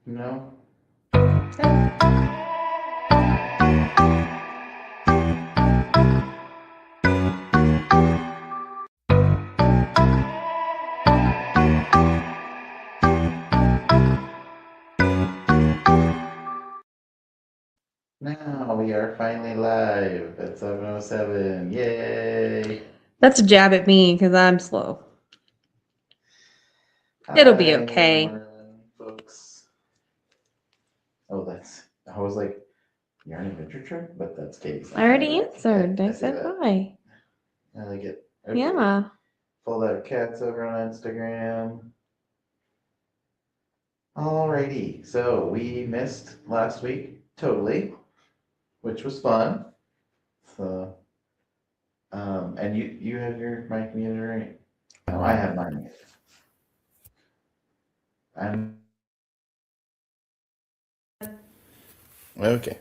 No? Now we are finally live at 7:07. Yay! That's a jab at me because I'm slow. It'll be Hi, okay. morning, folks. Oh, I was like, you're on an adventure trip? But that's Katy's. I already answered. I see said that. hi. I like it. Okay. Yeah. Pull that cats over on Instagram. Alrighty, so we missed last week totally, which was fun. So, and you have your mic muted, right? No, I have mine muted. I'm okay.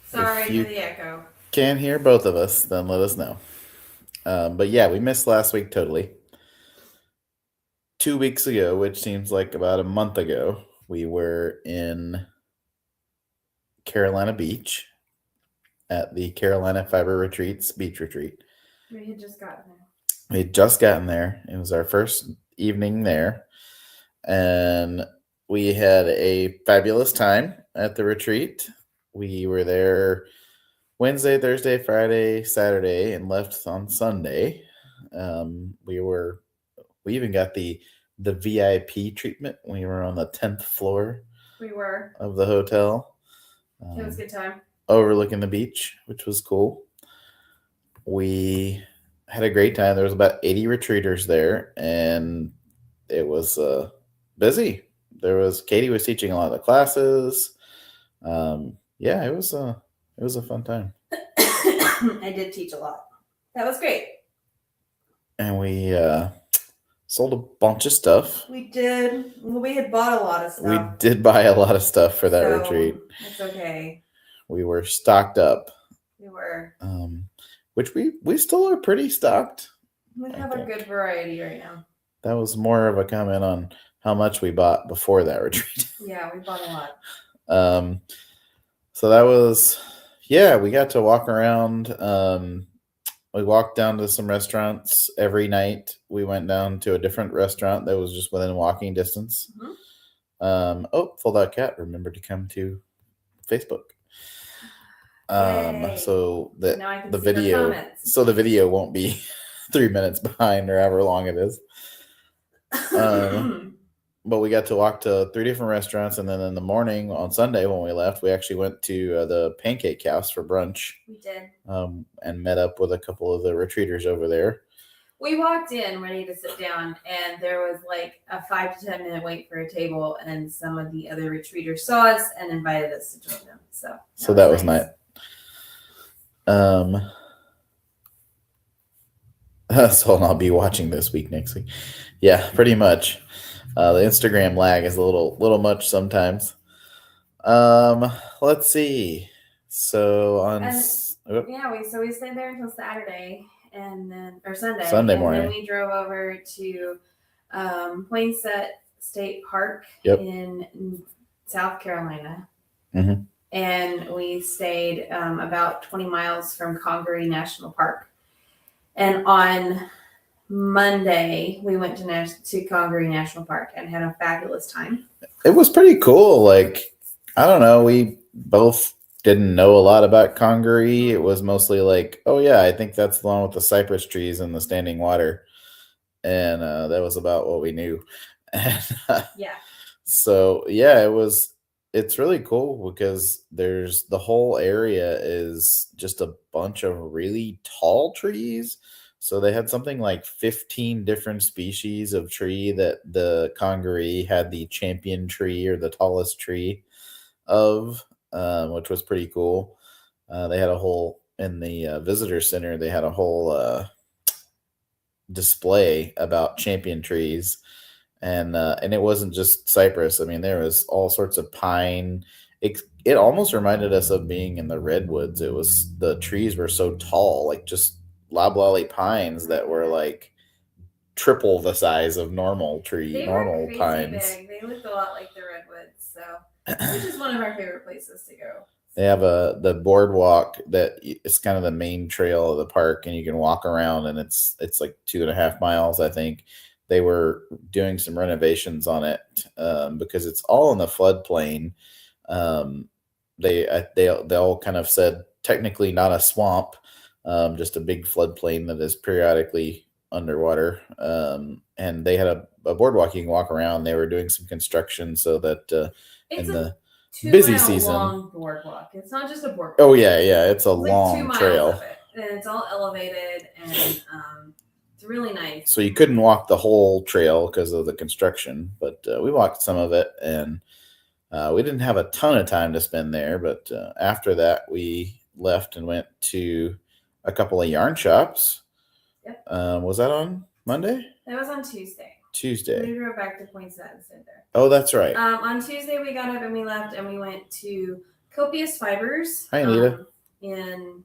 Sorry If you for the echo. can hear both of us, then let us know. But yeah, we missed last week totally. 2 weeks ago, which seems like about a month ago, we were in Carolina Beach at the Carolina Fiber Retreats beach retreat. We had just gotten there. We had just gotten there. It was our first evening there. And we had a fabulous time at the retreat. We were there Wednesday, Thursday, Friday, Saturday, and left on Sunday. We even got the VIP treatment. We were on the 10th floor. We were. Of the hotel. It was a good time. Overlooking the beach, which was cool. We had a great time. There was about 80 retreaters there, and it was busy. Katy was teaching a lot of the classes. Yeah, it was a fun time. I did teach a lot. That was great. And we sold a bunch of stuff. We did. Well, we had bought a lot of stuff. We did buy a lot of stuff for that retreat. It's okay. We were stocked up. We were. Which we still are pretty stocked. We have a good variety right now. That was more of a comment on how much we bought before that retreat. Yeah, we bought a lot. So that was, yeah, we got to walk around. We walked down to some restaurants every night. We went down to a different restaurant that was just within walking distance. Mm-hmm. Fold Out Cat, remember to come to Facebook. So that the video won't be 3 minutes behind or however long it is. But we got to walk to 3 different restaurants, and then in the morning on Sunday when we left, we actually went to the Pancake House for brunch. We did. And met up with a couple of the retreaters over there. We walked in ready to sit down, and there was like a 5 to 10 minute wait for a table, and some of the other retreaters saw us and invited us to join them. So that was nice. So I'll be watching this week next week. Yeah, pretty much. The Instagram lag is a little much sometimes. Let's see. So we stayed there until Saturday or Sunday. Sunday morning. And then we drove over to Poinsett State Park in South Carolina. Mm-hmm. And we stayed about 20 miles from Congaree National Park. And on Monday, we went to Congaree National Park and had a fabulous time. It was pretty cool. Like, I don't know, we both didn't know a lot about Congaree. It was mostly like, oh yeah, I think that's the one with the cypress trees and the standing water. And that was about what we knew. And, yeah. So yeah, it's really cool because the whole area is just a bunch of really tall trees. So they had something like 15 different species of tree that the Congaree had the champion tree or the tallest tree of, which was pretty cool. They had a whole, in the visitor center, they had a whole display about champion trees. And it wasn't just cypress. I mean, there was all sorts of pine. It almost reminded us of being in the redwoods. The trees were so tall, like just loblolly pines that were like triple the size of normal pines. Big. They looked a lot like the redwoods. which is one of our favorite places to go. They have the boardwalk that is kind of the main trail of the park, and you can walk around, and it's like 2.5 miles, I think. They were doing some renovations on it because it's all in the floodplain. Um, they all kind of said technically not a swamp, just a big floodplain that is periodically underwater. And they had a boardwalk you can walk around. They were doing some construction so that It's in a the 2 busy mile season. long boardwalk. It's not just a boardwalk. Oh yeah, yeah, it's a It's like 2 long miles trail. of it, and it's all elevated, and it's really nice. So you couldn't walk the whole trail because of the construction, but we walked some of it, and we didn't have a ton of time to spend there. But after that, we left and went to a couple of yarn shops. Yep. Was that on Monday? That was on Tuesday. Tuesday. We drove back to Poinsett and stayed there. Oh, that's right. On Tuesday, we got up and we left, and we went to Copious Fibers. Hi, Anita. In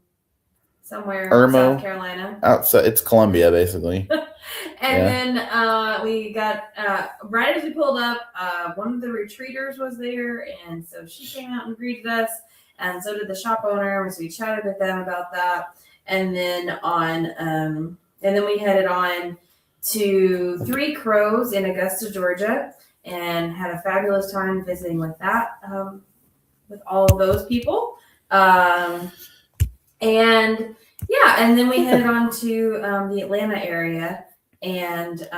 somewhere Irmo, South Carolina. Outside, it's Columbia, basically. And then we got right as we pulled up, one of the retreaters was there, and so she came out and greeted us, and so did the shop owner. So we chatted with them about that, and then we headed on to Three Crows in Augusta, Georgia, and had a fabulous time visiting with that, with all of those people. And then we headed on to the Atlanta area, and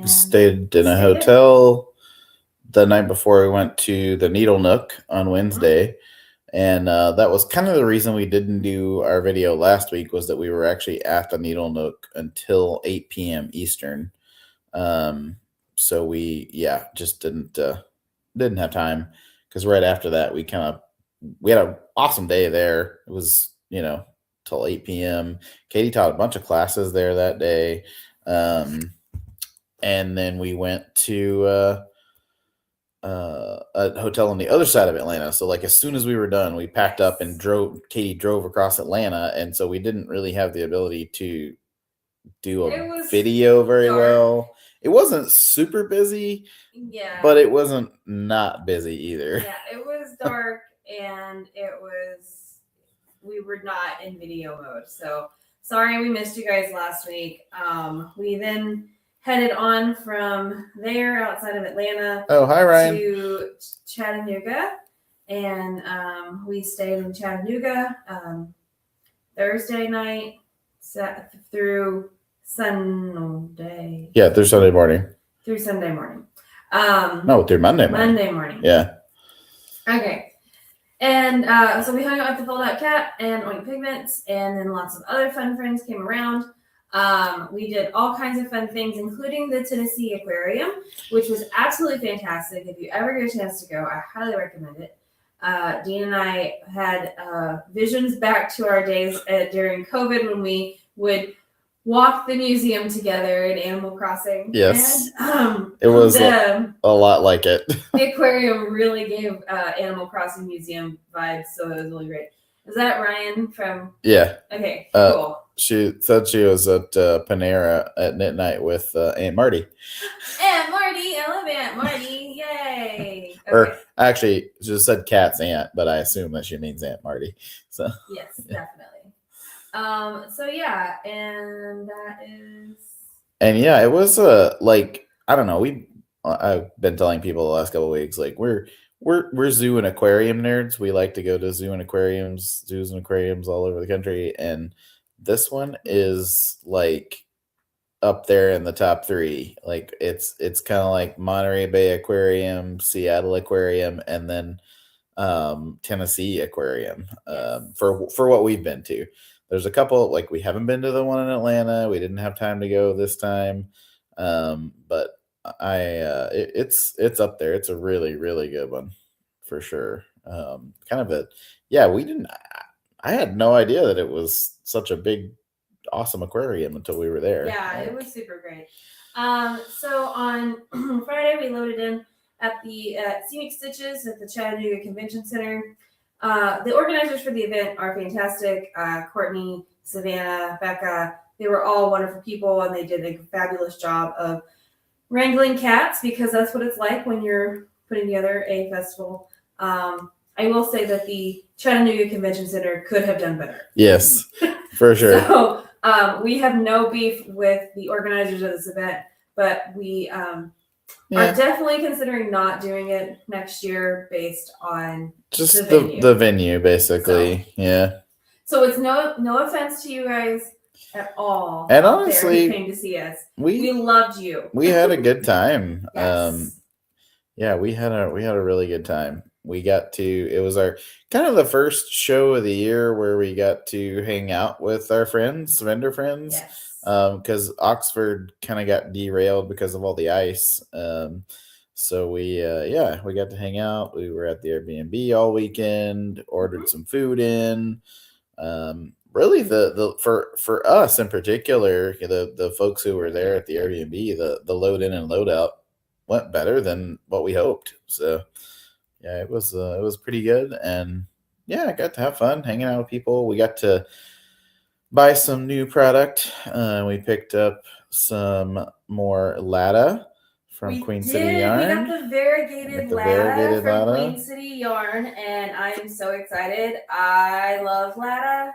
stayed in a hotel the night before we went to the Needle Nook on Wednesday. And that was kind of the reason we didn't do our video last week, was that we were actually at the Needle Nook until 8 p.m. Eastern. So we just didn't have time, because right after that we had an awesome day there. It was till 8 p.m. Katie taught a bunch of classes there that day, and then we went to a hotel on the other side of Atlanta. So like as soon as we were done, we packed up and Katie drove across Atlanta, and so we didn't really have the ability to do a video very well. It wasn't super busy, but it wasn't not busy either. Yeah, it was dark, and we were not in video mode. So sorry we missed you guys last week. We then headed on from there outside of Atlanta. Oh, hi, Ryan. To Chattanooga, and we stayed in Chattanooga Thursday night through Sunday. Yeah, through Sunday morning. Through Sunday morning. No, through Monday morning. Monday morning. Yeah. Okay. And so we hung out with the Fold Out Cat and Oink Pigments, and then lots of other fun friends came around. We did all kinds of fun things, including the Tennessee Aquarium, which was absolutely fantastic. If you ever get a chance to go, I highly recommend it. Dean and I had visions back to our days during COVID, when we would walk the museum together in Animal Crossing. Yes. And, it was a lot like it. The aquarium really gave Animal Crossing museum vibes, so it was really great. Is that Ryan from? Yeah. Okay, cool. She said she was at Panera at midnight with Aunt Marty. Aunt Marty, I love Aunt Marty. Yay. Okay. Or actually, she just said Cat's aunt, but I assume that she means Aunt Marty. So yes, definitely. And that is. And yeah, it was like, I don't know. I've been telling people the last couple of weeks, like we're zoo and aquarium nerds. We like to go to zoos and aquariums all over the country, and this one is like up there in the top 3. Like it's kind of like Monterey Bay Aquarium, Seattle Aquarium, and then Tennessee Aquarium. For what we've been to. There's a couple, like we haven't been to the one in Atlanta. We didn't have time to go this time, but it's up there. It's a really, really good one for sure. I had no idea that it was such a big, awesome aquarium until we were there. Yeah, it was super great. So on Friday, we loaded in at the Scenic Stitches at the Chattanooga Convention Center. The organizers for the event are fantastic. Courtney, Savannah, Becca, they were all wonderful people, and they did a fabulous job of wrangling cats, because that's what it's like when you're putting together a festival. I will say that the Chattanooga Convention Center could have done better. Yes, for sure. So we have no beef with the organizers of this event, but we are definitely considering not doing it next year based on just venue. the venue, basically. So it's no offense to you guys at all. And out honestly, there who came to see us. We loved you. We had a good time. Yes. We had a really good time. We got to, it was our kind of the first show of the year where we got to hang out with our vendor friends. Yes. Because Oxford kind of got derailed because of all the ice. So we got to hang out. We were at the Airbnb all weekend, ordered some food in. Really for us in particular, the folks who were there at the Airbnb, the load in and load out went better than what we hoped. So yeah, it was pretty good. And yeah, I got to have fun hanging out with people. We got to buy some new product. We picked up some more Lata from Queen City Yarn. We got the variegated Lata from Queen City Yarn, and I am so excited. I love Lata.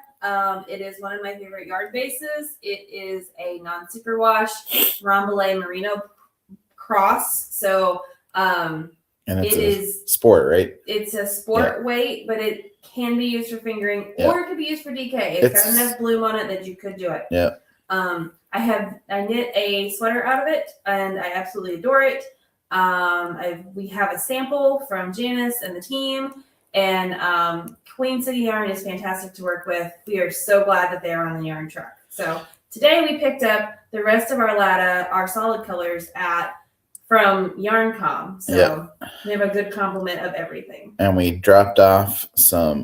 It is one of my favorite yarn bases. It is a non-superwash Rambouillet merino cross. So and it is sport, right? It's a sport weight, but it can be used for fingering or it could be used for DK. It's got enough bloom on it that you could do it. Yeah. I knit a sweater out of it, and I absolutely adore it. We have a sample from Janice and the team, and Queen City Yarn is fantastic to work with. We are so glad that they are on the yarn truck. So today we picked up the rest of our Lata, our solid colors from YarnCom. So we have a good complement of everything. And we dropped off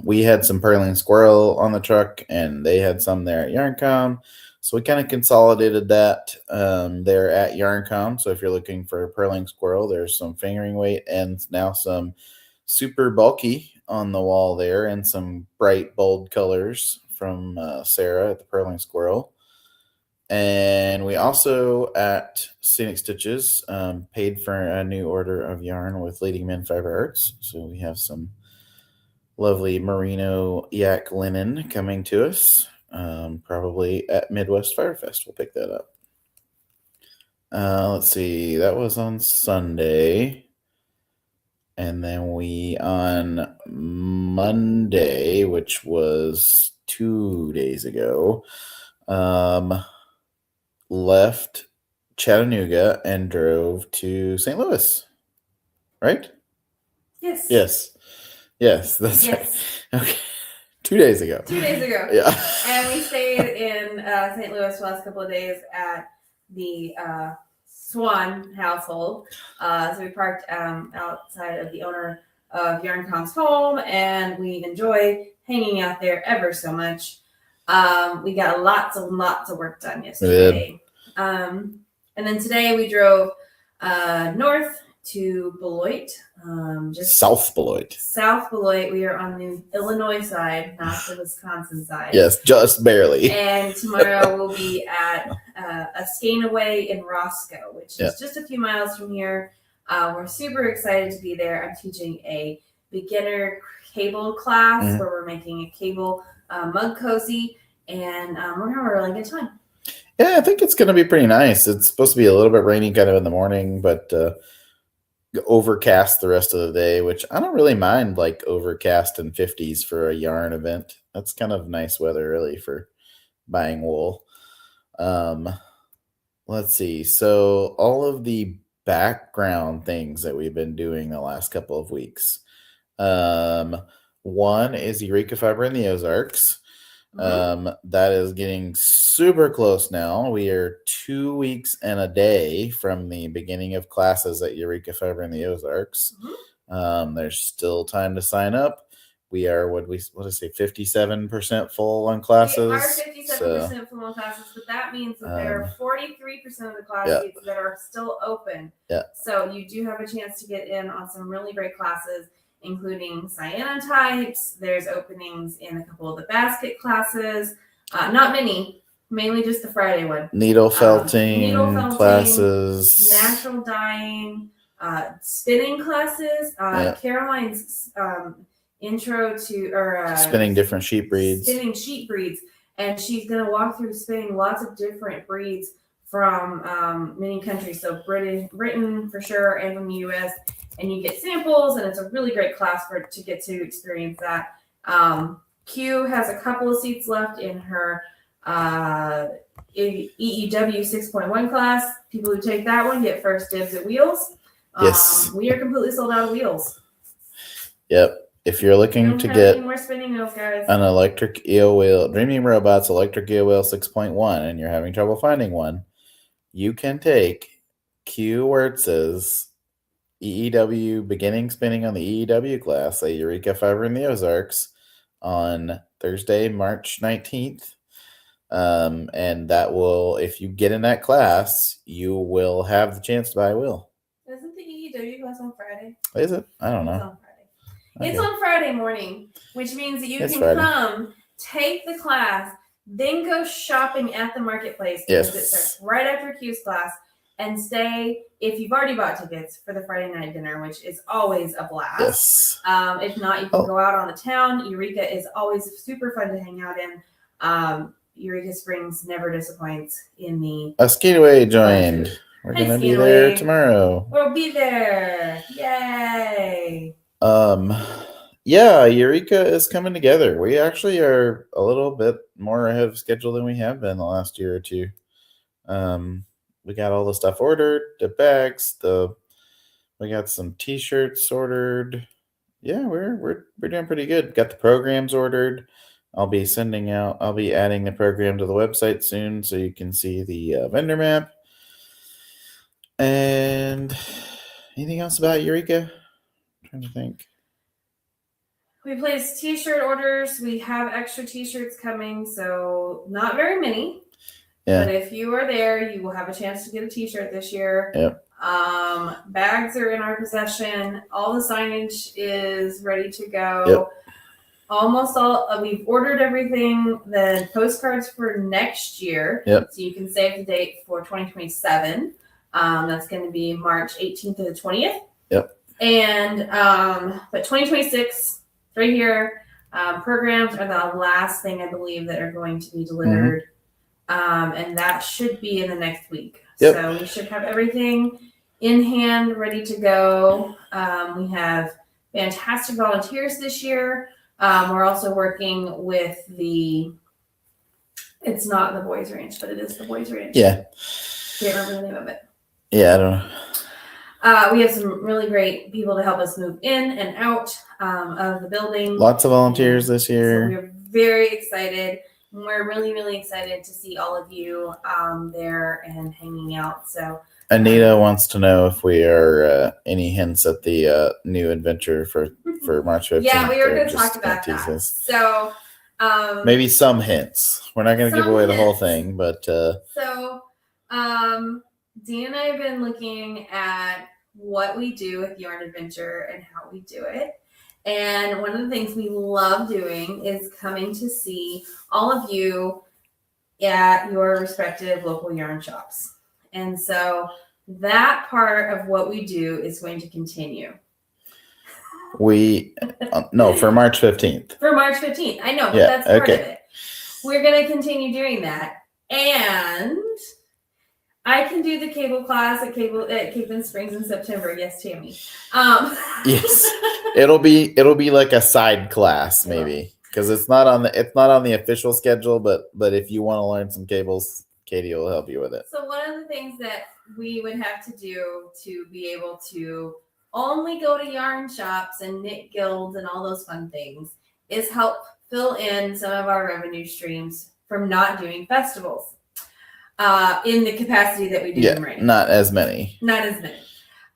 we had some Purling Squirrel on the truck, and they had some there at YarnCom. So we kind of consolidated that there at YarnCom. So if you're looking for a Purling Squirrel, there's some fingering weight and now some super bulky on the wall there, and some bright, bold colors from Sarah at the Purling Squirrel. And we also at Scenic Stitches paid for a new order of yarn with Leading Men Fiber Arts. So we have some lovely merino yak linen coming to us. Probably at Midwest Fire Fest. We'll pick that up. Let's see. That was on Sunday. And then on Monday, which was 2 days ago, left Chattanooga and drove to St. Louis. Right? Yes. That's right. Okay. 2 days ago. 2 days ago. Yeah. And we stayed in St. Louis the last couple of days at the Swan household. So we parked outside of the owner of YarnCom's home, and we enjoy hanging out there ever so much. We got lots of work done yesterday. And then today we drove north to Beloit. Just South Beloit. We are on the Illinois side, not the Wisconsin side. Yes, just barely. And tomorrow we'll be at a Skanaway in Roscoe, which is just a few miles from here. We're super excited to be there. I'm teaching a beginner cable class where we're making a cable mug cozy, and we're having a really good time. Yeah, I think it's going to be pretty nice. It's supposed to be a little bit rainy kind of in the morning, but overcast the rest of the day, which I don't really mind, like overcast and 50s for a yarn event. That's kind of nice weather really for buying wool. Let's see. So all of the background things that we've been doing the last couple of weeks. One is Eureka Fiber in the Ozarks. That is getting super close now. We are 2 weeks and a day from the beginning of classes at Eureka Fiber in the Ozarks. There's still time to sign up. We are, 57% full on classes. We are 57% full on classes, but that means that there are 43% of the class seats that are still open. Yeah. So you do have a chance to get in on some really great classes, including cyanotypes. There's openings in a couple of the basket classes. Not many, mainly just the Friday one. Needle felting classes. Natural dyeing. spinning classes, Yeah. Caroline's intro to or Spinning different sheep breeds. spinning sheep breeds, and she's going to walk through spinning lots of different breeds from many countries. So Britain for sure, and from the U.S. And you get samples, and it's a really great class to get to experience that. Q has a couple of seats left in her EEW 6.1 class. People who take that one get first dibs at wheels. Yes. We are completely sold out of wheels. Yep. If you're looking to get any more spinning wheels, guys, an electric eel wheel, Dreaming Robots electric eel wheel 6.1, and you're having trouble finding one, you can take Q Wertz's EEW beginning spinning on the EEW class at Eureka Fiber in the Ozarks on Thursday, March 19th. And that will, if you get in that class, you will have the chance to buy a wheel. Isn't the EEW class on Friday? Is it? I don't know. It's on Friday. Okay. It's on Friday morning, which means that you can come, take the class, then go shopping at the marketplace because it starts right after Q's class, and stay, if you've already bought tickets, for the Friday night dinner, which is always a blast. Yes. If not, you can go out on the town. Eureka is always super fun to hang out in. Eureka Springs never disappoints in the... A Skateaway joined. We're going to be there tomorrow. We'll be there. Yay. Yeah, Eureka is coming together. We actually are a little bit more ahead of schedule than we have been the last year or two. We got all the stuff ordered, the bags, we got some t-shirts ordered. Yeah, we're doing pretty good. Got the programs ordered. I'll be adding the program to the website soon so you can see the vendor map. And anything else about Eureka? I'm trying to think. We placed t-shirt orders. We have extra t-shirts coming, so not very many. Yeah. But if you are there, you will have a chance to get a t-shirt this year. Yep. Bags are in our possession. All the signage is ready to go. Yep. Almost all, we've ordered everything. The postcards for next year. Yep. So you can save the date for 2027. That's going to be March 18th to the 20th. Yep. And, but 2026, right here, programs are the last thing I believe that are going to be delivered. And that should be in the next week. Yep. So we should have everything in hand, ready to go. We have fantastic volunteers this year. We're also working with it's not the Boys Ranch, but it is the Boys Ranch. Yeah. Can't remember the name of it. Yeah, I don't know. We have some really great people to help us move in and out of the building. Lots of volunteers this year. So we're very excited. We're really, really excited to see all of you there and hanging out. So Anita wants to know if we are any hints at the new adventure for March 15th. Yeah, we were going to talk about that. So maybe some hints. We're not going to give away the whole thing, but so Dean and I have been looking at what we do with Yarn Adventure and how we do it. And one of the things we love doing is coming to see all of you at your respective local yarn shops. And so that part of what we do is going to continue. No, for March 15th. For March 15th. I know, but that's part of it. We're going to continue doing that. And I can do the cable class at Cape and Springs in September. Yes, Tammy. Yes, it'll be like a side class maybe because it's not on the official schedule. But if you want to learn some cables, Katie will help you with it. So one of the things that we would have to do to be able to only go to yarn shops and knit guilds and all those fun things is help fill in some of our revenue streams from not doing festivals. In the capacity that we do them right now. Not as many.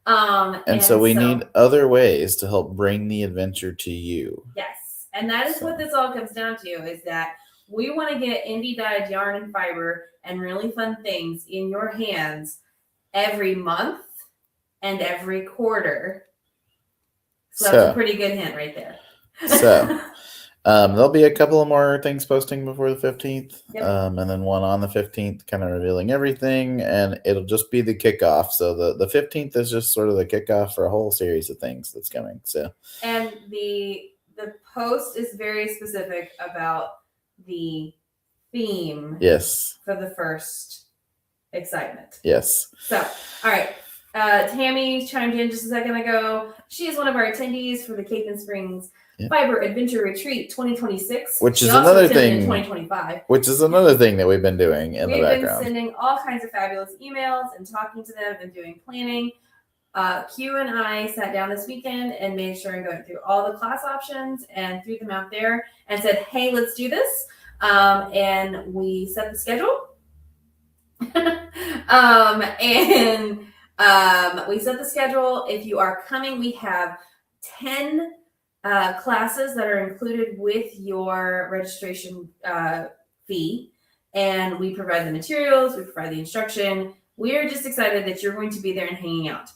And so we need other ways to help bring the adventure to you. Yes. And that is what this all comes down to, is that we want to get indie dyed yarn and fiber and really fun things in your hands every month and every quarter. So that's a pretty good hint right there. There'll be a couple of more things posting before the 15th. Yep. And then one on the 15th, kind of revealing everything, and it'll just be the kickoff. So the 15th is just sort of the kickoff for a whole series of things that's coming. So, and the post is very specific about the theme yes. for the first excitement. Yes. So, all right. Tammy chimed in just a second ago. She is one of our attendees for the Cape and Springs Fiber Adventure Retreat 2026, which she is also another attended thing. in 2025. Which is another thing that we've been doing in the background. We've been sending all kinds of fabulous emails and talking to them and doing planning. Q and I sat down this weekend and made sure and going through all the class options and threw them out there and said, "Hey, let's do this." And we set the schedule. We set the schedule. If you are coming, we have 10 classes that are included with your registration fee, and we provide the materials, we provide the instruction. We are just excited that you're going to be there and hanging out.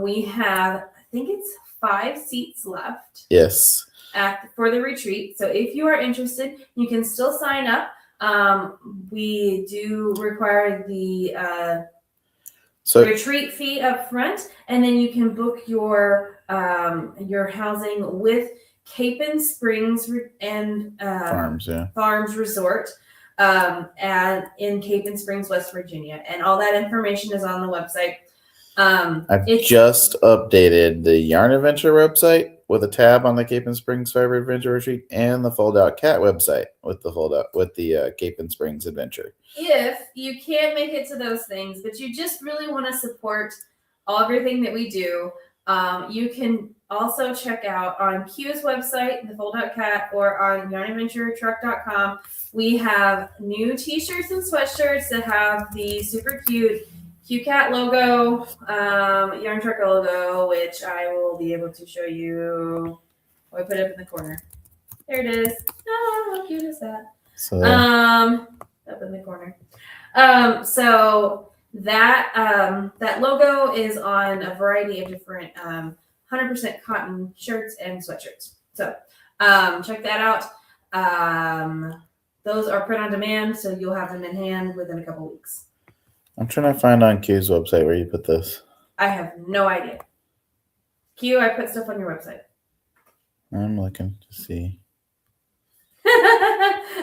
We have, I think it's 5 seats left. Yes. For the retreat. So if you are interested, you can still sign up. We do require the retreat fee up front, and then you can book your housing with Cape and Springs and Farms Resort and in Cape and Springs, West Virginia, and all that information is on the website. I've just updated the Yarn Adventure website with a tab on the Cape and Springs Fiber Adventure Retreat and the Fold Out Cat website with the Cape and Springs Adventure. If you can't make it to those things, but you just really want to support everything that we do, you can also check out on Q's website, the Fold Out Cat, or on yarnadventuretruck.com. We have new t-shirts and sweatshirts that have the super cute Q-Cat logo, Yarn Truck logo, which I will be able to show you. I put it up in the corner. There it is. Oh, how cute is that? So, up in the corner. So that logo is on a variety of different 100% cotton shirts and sweatshirts. So check that out. Those are print on demand, so you'll have them in hand within a couple weeks. I'm trying to find on Q's website where you put this. I have no idea. Q, I put stuff on your website. I'm looking to see.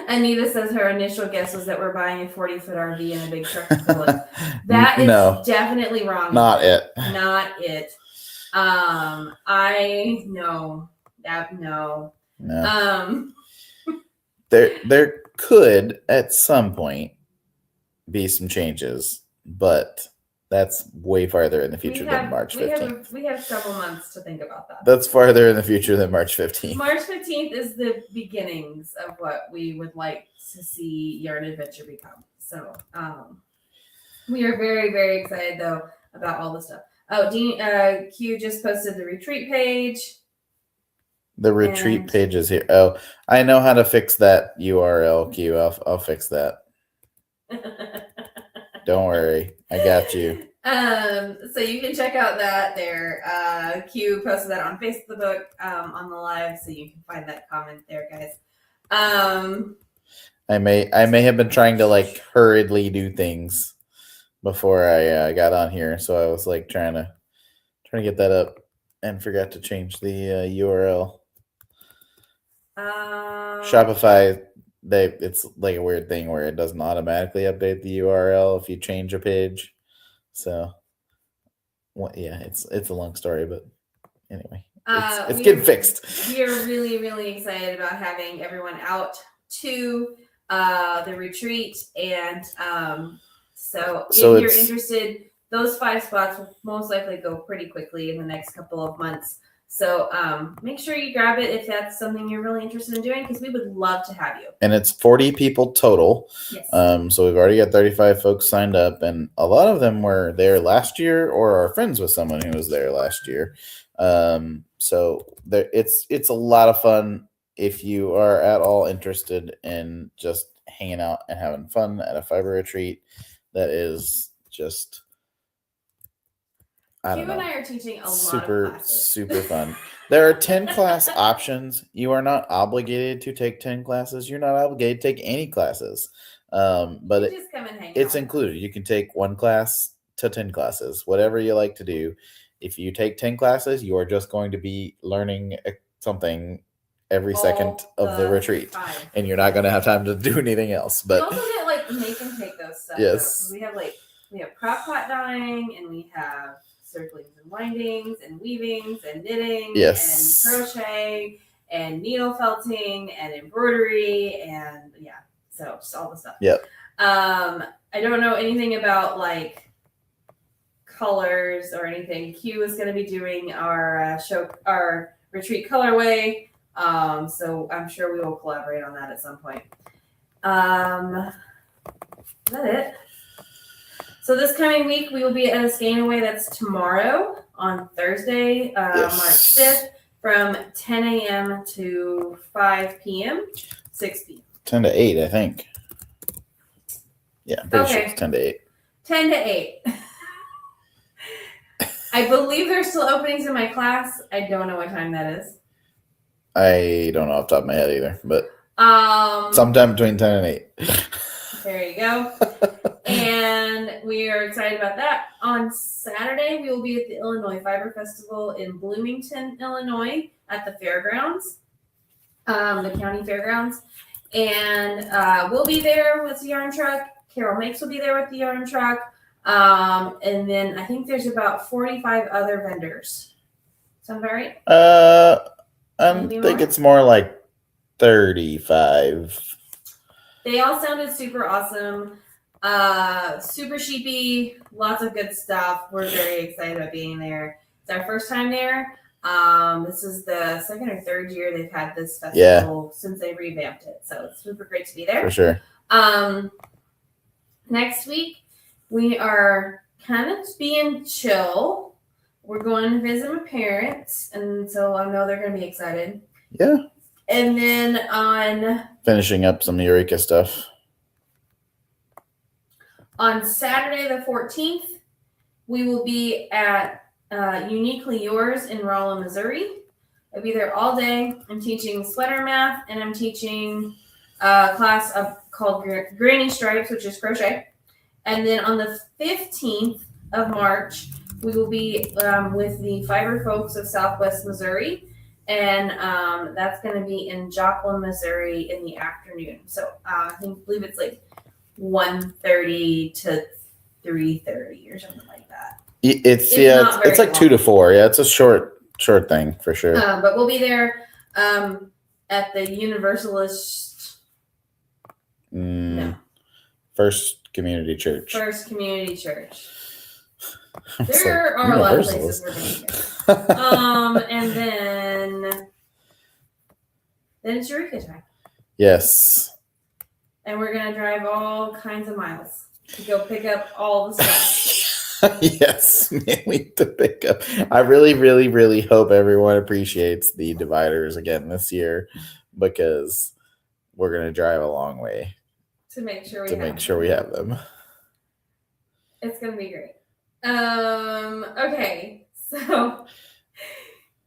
Anita says her initial guess was that we're buying a 40-foot RV and a big truck to pull it. That is definitely wrong. Not it. Not it. I know that no. There could at some point be some changes, but that's way farther in the future than March 15th. We have several months to think about that. That's farther in the future than March 15th. March 15th is the beginnings of what we would like to see Yarn Adventure become. So we are very, very excited, though, about all this stuff. Oh, Dean, Q just posted the retreat page. The retreat page is here. Oh, I know how to fix that URL, Q. I'll fix that. Don't worry, I got you. So you can check out that there. Q posted that on Facebook on the live, so you can find that comment there, guys. I may have been trying to hurriedly do things before I got on here, so I was trying to get that up and forgot to change the URL. Shopify. It's like a weird thing where it doesn't automatically update the URL if you change a page. So, it's a long story, but anyway, it's getting fixed. We are really, really excited about having everyone out to the retreat, and so if you're interested, those 5 spots will most likely go pretty quickly in the next couple of months. So make sure you grab it if that's something you're really interested in doing, because we would love to have you. And it's 40 people total. Yes. So we've already got 35 folks signed up, and a lot of them were there last year or are friends with someone who was there last year. So it's a lot of fun if you are at all interested in just hanging out and having fun at a fiber retreat. That is just I Q don't and know. I are teaching a lot of Super, classes. super fun. There are 10 class options. You are not obligated to take 10 classes. You're not obligated to take any classes. But You just come and hang it's out. included. You can take 1 class to 10 classes, whatever you like to do. If you take 10 classes, you are just going to be learning something every second of the retreat, and you're not going to have time to do anything else. We But also get like make and take those stuff. yes, Though, we have prop pot dyeing, and we have circlings and windings and weavings and knitting yes, and crochet and needle felting and embroidery and so just all the stuff. yep. I don't know anything about like colors or anything. Q is going to be doing our retreat colorway. So I'm sure we will collaborate on that at some point. Is that it? So this coming week we will be at a Scanaway. That's tomorrow on Thursday, March 5th, from 10 a.m. to 5 p.m. 6 p.m. 10 to 8, I think. Yeah, I'm pretty sure it's 10 to 8. 10 to 8. I believe there's still openings in my class. I don't know what time that is. I don't know off the top of my head either, but sometime between 10 and 8. There you go. And we are excited about that. On Saturday, we will be at the Illinois Fiber Festival in Bloomington, Illinois, at the fairgrounds, the county fairgrounds. And we'll be there with the yarn truck. Carol Makes will be there with the yarn truck. And then I think there's about 45 other vendors. Sound about right? I think it's more like 35. They all sounded super awesome. Super sheepy, lots of good stuff. We're very excited about being there. It's our first time there. This is the second or third year they've had this festival since they revamped it. So it's super great to be there. For sure. Next week, we are kind of being chill. We're going to visit my parents, and so I know they're going to be excited. Yeah. And then finishing up some Eureka stuff. On Saturday the 14th, we will be at Uniquely Yours in Rolla, Missouri. I'll be there all day. I'm teaching sweater math, and I'm teaching a class called Granny Stripes, which is crochet. And then on the 15th of March, we will be with the Fiber Folks of Southwest Missouri. And that's going to be in Joplin, Missouri in the afternoon. So I believe it's like 1:30 to 3:30 or something like that. It's like long. 2 to 4. Yeah, it's a short thing for sure. But we'll be there at the Universalist. No. First Community Church. First Community Church. There are a lot of places we're going to go. And then it's Eureka time. Yes. And we're going to drive all kinds of miles to go pick up all the stuff. Yes, mainly to pick up. I really, really, really hope everyone appreciates the dividers again this year, because we're going to drive a long way to make sure we have them. It's going to be great. Okay, so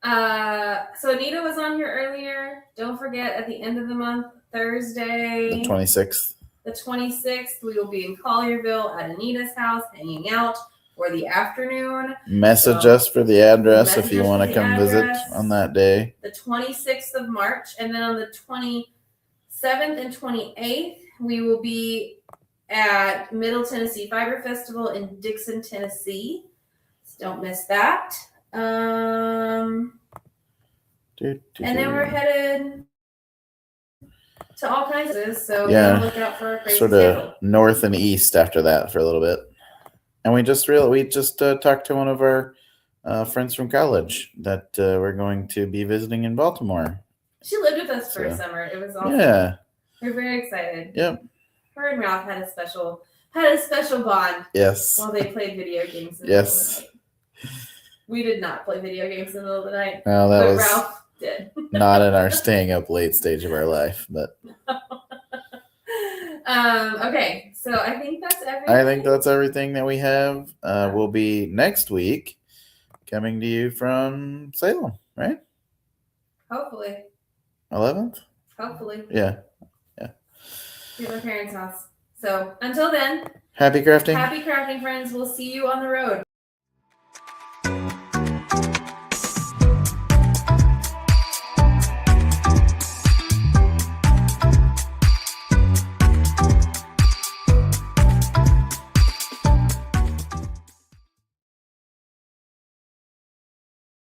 Anita was on here earlier. Don't forget, at the end of the month, Thursday, the 26th. The 26th, we will be in Collierville at Anita's house, hanging out for the afternoon. Message us for the address if you want to come visit on that day. The 26th of March, and then on the 27th and 28th, we will be at Middle Tennessee Fiber Festival in Dixon, Tennessee. So don't miss that. And then we're headed to all kinds of this, so look out for a crazy sort of north and east after that for a little bit. And we just talked to one of our friends from college that we're going to be visiting in Baltimore. She lived with us for a summer. It was awesome. Yeah, we're very excited. Yep. Her and Ralph had a special bond. Yes. While they played video games. In the middle of the night. We did not play video games in the middle of the night. No, but Ralph did. Not in our staying up late stage of our life, but. Okay, so I think that's everything. that we have. We'll be next week. coming to you from Salem, right? Hopefully. 11th? Hopefully. Yeah. To my parents' house. So until then, Happy crafting. happy crafting, friends. We'll see you on the road.